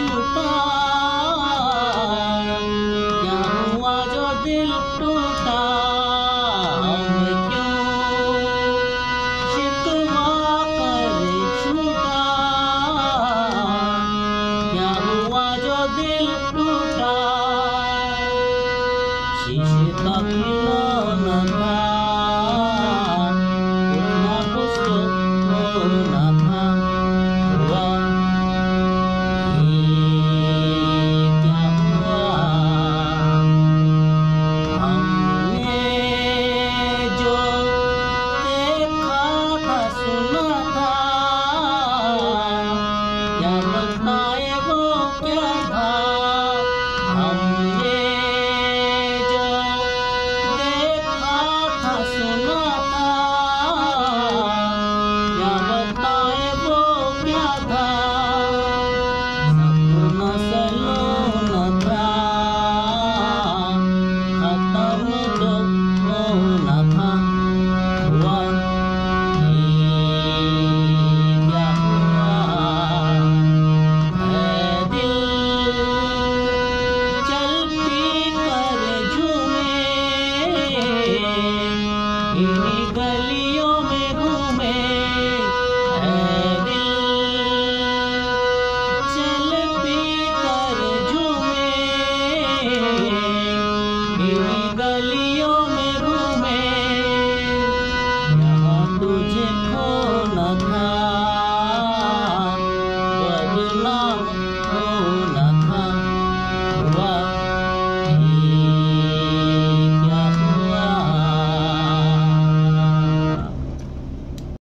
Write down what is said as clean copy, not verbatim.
छूटा, क्या हुआ जो दिल टूटा, अब क्यों शिकवा कर छूटा, क्या हुआ जो दिल टूटा। शीशे का खिलौना था, कुछ ना कुछ तो होना था, हुआ ये क्या हुआ। हमने जो देखा था सुना था, क्या बताए वो क्या था। हमने जो देखा था सुना था, क्या बताए वो क्या था। सपना सलोना था, खत्म तो होना था, हुआ ये क्या हुआ। है दिल चल पी कर झूमे, इन्हीं गलियों में घूमे। है दिल चल पी कर झूमे, इन्हीं गलियों